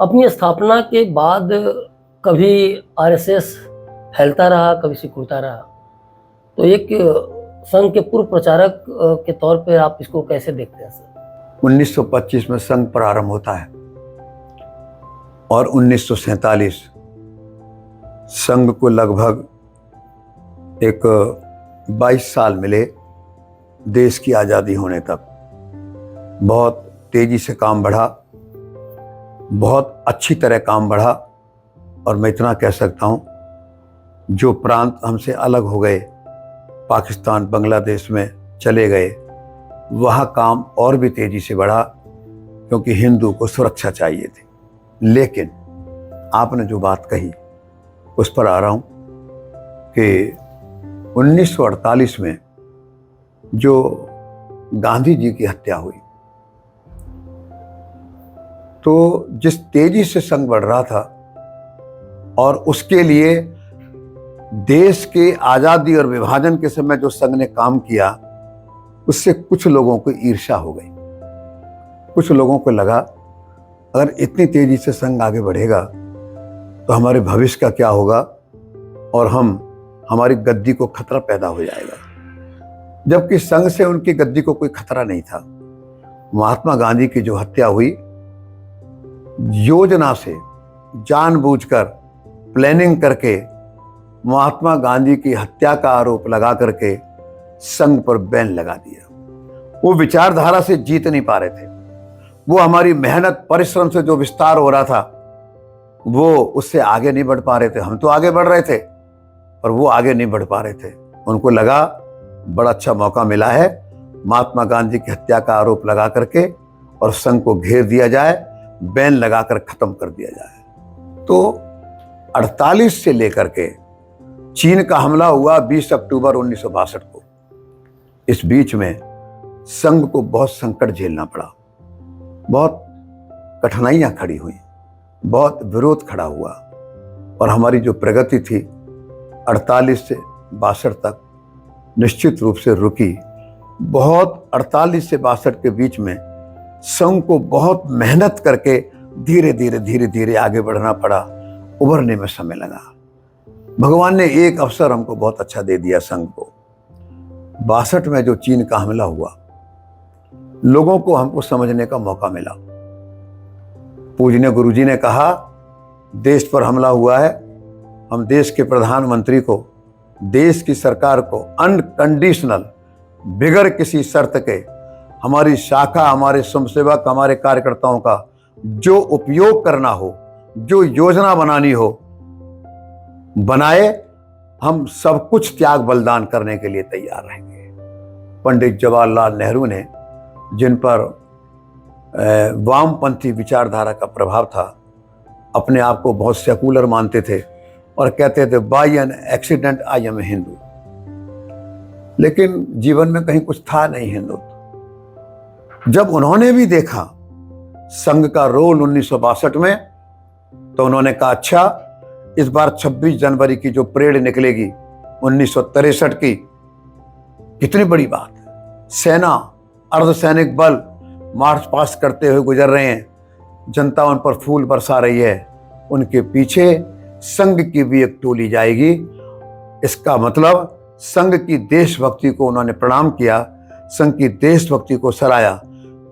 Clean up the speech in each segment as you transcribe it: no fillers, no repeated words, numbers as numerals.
अपनी स्थापना के बाद कभी आरएसएस फैलता रहा, कभी सिकुड़ता रहा। तो एक संघ के पूर्व प्रचारक के तौर पे आप इसको कैसे देखते हैं सर? 1925 में संघ प्रारंभ होता है और 1947 संघ को लगभग एक 22 साल मिले देश की आज़ादी होने तक। बहुत तेजी से काम बढ़ा, बहुत अच्छी तरह काम बढ़ा। और मैं इतना कह सकता हूँ, जो प्रांत हमसे अलग हो गए, पाकिस्तान बांग्लादेश में चले गए, वहाँ काम और भी तेजी से बढ़ा क्योंकि हिंदू को सुरक्षा चाहिए थी। लेकिन आपने जो बात कही उस पर आ रहा हूँ कि 1948 में जो गांधी जी की हत्या हुई, तो जिस तेजी से संघ बढ़ रहा था और उसके लिए देश के आज़ादी और विभाजन के समय जो संघ ने काम किया, उससे कुछ लोगों को ईर्ष्या हो गई। कुछ लोगों को लगा अगर इतनी तेजी से संघ आगे बढ़ेगा तो हमारे भविष्य का क्या होगा और हमारी गद्दी को खतरा पैदा हो जाएगा। जबकि संघ से उनकी गद्दी को कोई खतरा नहीं था। महात्मा गांधी की जो हत्या हुई, योजना से जानबूझकर प्लानिंग करके महात्मा गांधी की हत्या का आरोप लगा करके संघ पर बैन लगा दिया। वो विचारधारा से जीत नहीं पा रहे थे। वो हमारी मेहनत परिश्रम से जो विस्तार हो रहा था, वो उससे आगे नहीं बढ़ पा रहे थे। हम तो आगे बढ़ रहे थे और वो आगे नहीं बढ़ पा रहे थे। उनको लगा बड़ा अच्छा मौका मिला है, महात्मा गांधी की हत्या का आरोप लगा करके और संघ को घेर दिया जाए, बैन लगाकर खत्म कर दिया जाए। तो 48 से लेकर के चीन का हमला हुआ 20 अक्टूबर 1962 को। इस बीच में संघ को बहुत संकट झेलना पड़ा, बहुत कठिनाइयां खड़ी हुई, बहुत विरोध खड़ा हुआ और हमारी जो प्रगति थी 48 से 62 तक निश्चित रूप से रुकी। बहुत 48 से 62 के बीच में संघ को बहुत मेहनत करके धीरे धीरे आगे बढ़ना पड़ा। उभरने में समय लगा। भगवान ने एक अवसर हमको बहुत अच्छा दे दिया संघ को। 62 में जो चीन का हमला हुआ, लोगों को हमको समझने का मौका मिला। पूजनीय गुरुजी ने कहा देश पर हमला हुआ है, हम देश के प्रधानमंत्री को, देश की सरकार को अनकंडीशनल, बिगर किसी शर्त के, हमारी शाखा, हमारे स्वयंसेवक, हमारे कार्यकर्ताओं का जो उपयोग करना हो, जो योजना बनानी हो, बनाए। हम सब कुछ त्याग बलिदान करने के लिए तैयार रहेंगे। पंडित जवाहरलाल नेहरू ने, जिन पर वामपंथी विचारधारा का प्रभाव था, अपने आप को बहुत सेकुलर मानते थे और कहते थे by an accident I am a Hindu. लेकिन जीवन में कहीं कुछ था नहीं हिंदुत्व। जब उन्होंने भी देखा संघ का रोल 1962 में, तो उन्होंने कहा अच्छा, इस बार 26 जनवरी की जो परेड निकलेगी 1963 की, कितनी बड़ी बात है। सेना, अर्धसैनिक बल मार्च पास्ट करते हुए गुजर रहे हैं, जनता उन पर फूल बरसा रही है, उनके पीछे संघ की भी एक टोली जाएगी। इसका मतलब संघ की देशभक्ति को उन्होंने प्रणाम किया, संघ की देशभक्ति को सराहा।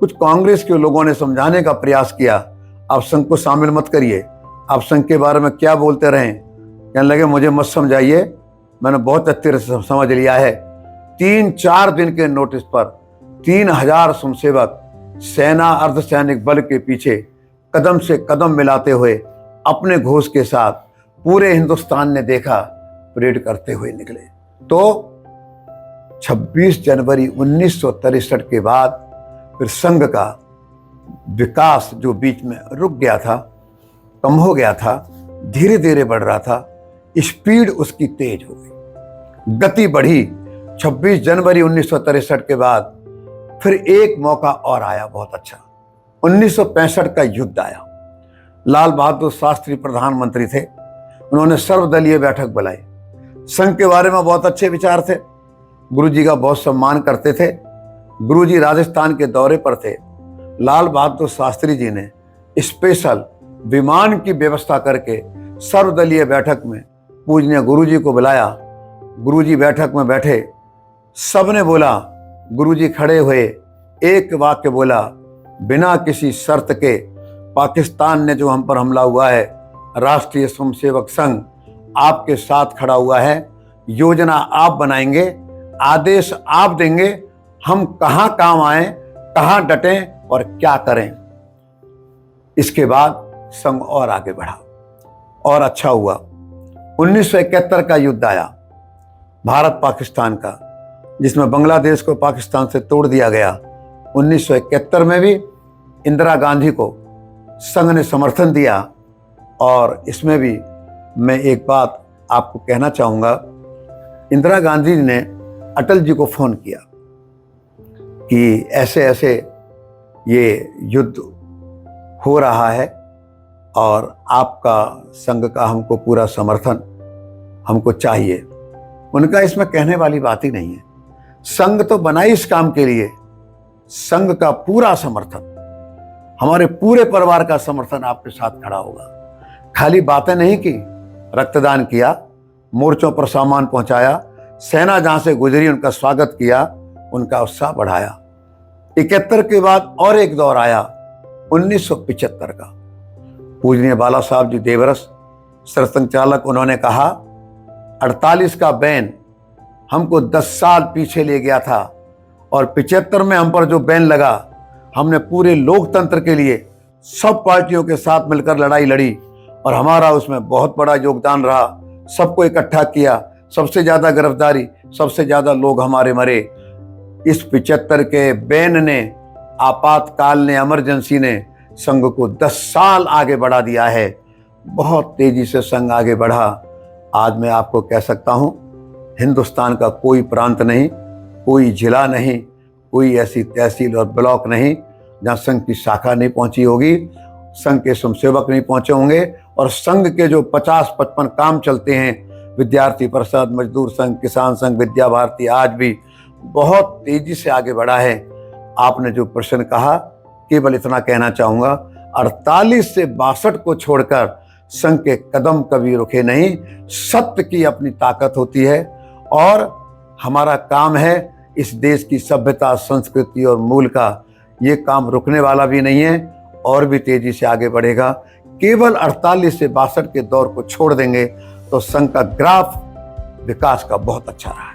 कुछ कांग्रेस के लोगों ने समझाने का प्रयास किया, आप संघ को शामिल मत करिए, आप संघ के बारे में क्या बोलते रहें। कहने लगे मुझे मत समझाइए, मैंने बहुत अच्छे तरह से समझ लिया है। 3-4 दिन के नोटिस पर 3000 स्वयंसेवक सेना अर्धसैनिक बल के पीछे कदम से कदम मिलाते हुए अपने घोष के साथ पूरे हिंदुस्तान ने देखा, परेड करते हुए निकले। तो 26 जनवरी 1963 के बाद फिर संघ का विकास जो बीच में रुक गया था, कम हो गया था, धीरे धीरे बढ़ रहा था, स्पीड उसकी तेज हो गई, गति बढ़ी। 26 जनवरी 1963 के बाद फिर एक मौका और आया बहुत अच्छा, 1965 का युद्ध आया। लाल बहादुर शास्त्री प्रधानमंत्री थे, उन्होंने सर्वदलीय बैठक बुलाई। संघ के बारे में बहुत अच्छे विचार थे, गुरुजी का बहुत सम्मान करते थे। गुरुजी राजस्थान के दौरे पर थे, लाल बहादुर शास्त्री जी ने स्पेशल विमान की व्यवस्था करके सर्वदलीय बैठक में पूजनीय गुरुजी को बुलाया। गुरुजी बैठक में बैठे, सबने बोला, गुरुजी खड़े हुए, एक वाक्य बोला, बिना किसी शर्त के पाकिस्तान ने जो हम पर हमला हुआ है, राष्ट्रीय स्वयंसेवक संघ आपके साथ खड़ा हुआ है। योजना आप बनाएंगे, आदेश आप देंगे, हम कहाँ काम आए, कहाँ डटें और क्या करें। इसके बाद संघ और आगे बढ़ा और अच्छा हुआ। 1971 का युद्ध आया, भारत पाकिस्तान का, जिसमें बांग्लादेश को पाकिस्तान से तोड़ दिया गया। 1971 में भी इंदिरा गांधी को संघ ने समर्थन दिया। और इसमें भी मैं एक बात आपको कहना चाहूँगा, इंदिरा गांधी ने अटल जी को फ़ोन किया कि ऐसे ऐसे ये युद्ध हो रहा है और आपका संघ का हमको पूरा समर्थन हमको चाहिए। उनका इसमें कहने वाली बात ही नहीं है। संघ तो बना इस काम के लिए, संघ का पूरा समर्थन, हमारे पूरे परिवार का समर्थन आपके साथ खड़ा होगा। खाली बातें नहीं की, रक्तदान किया, मोर्चों पर सामान पहुंचाया, सेना जहां से गुजरी उनका स्वागत किया, उनका उत्साह बढ़ाया। 71 के बाद और एक दौर आया, 1975 का। पूजनीय बाला साहब जी देवरस सरसंघचालक, उन्होंने कहा 48 का बैन हमको 10 साल पीछे ले गया था और 75 में हम पर जो बैन लगा, हमने पूरे लोकतंत्र के लिए सब पार्टियों के साथ मिलकर लड़ाई लड़ी और हमारा उसमें बहुत बड़ा योगदान रहा। सबको इकट्ठा किया, सबसे ज़्यादा गिरफ्तारी, सबसे ज़्यादा लोग हमारे मरे। इस 75 के बैन ने, आपातकाल ने, इमरजेंसी ने संघ को 10 साल आगे बढ़ा दिया है। बहुत तेजी से संघ आगे बढ़ा। आज मैं आपको कह सकता हूँ, हिंदुस्तान का कोई प्रांत नहीं, कोई जिला नहीं, कोई ऐसी तहसील और ब्लॉक नहीं जहाँ संघ की शाखा नहीं पहुंची होगी, संघ के स्वयंसेवक नहीं पहुंचे होंगे। और संघ के जो 50-55 काम चलते हैं, विद्यार्थी परिषद, मजदूर संघ, किसान संघ, विद्या भारती, आज भी बहुत तेजी से आगे बढ़ा है। आपने जो प्रश्न कहा, केवल इतना कहना चाहूँगा, 48 से 62 को छोड़कर संघ के कदम कभी रुके नहीं। सत्य की अपनी ताकत होती है और हमारा काम है इस देश की सभ्यता, संस्कृति और मूल का। ये काम रुकने वाला भी नहीं है और भी तेजी से आगे बढ़ेगा। केवल 48 से 62 के दौर को छोड़ देंगे तो संघ का ग्राफ विकास का बहुत अच्छा रहा है।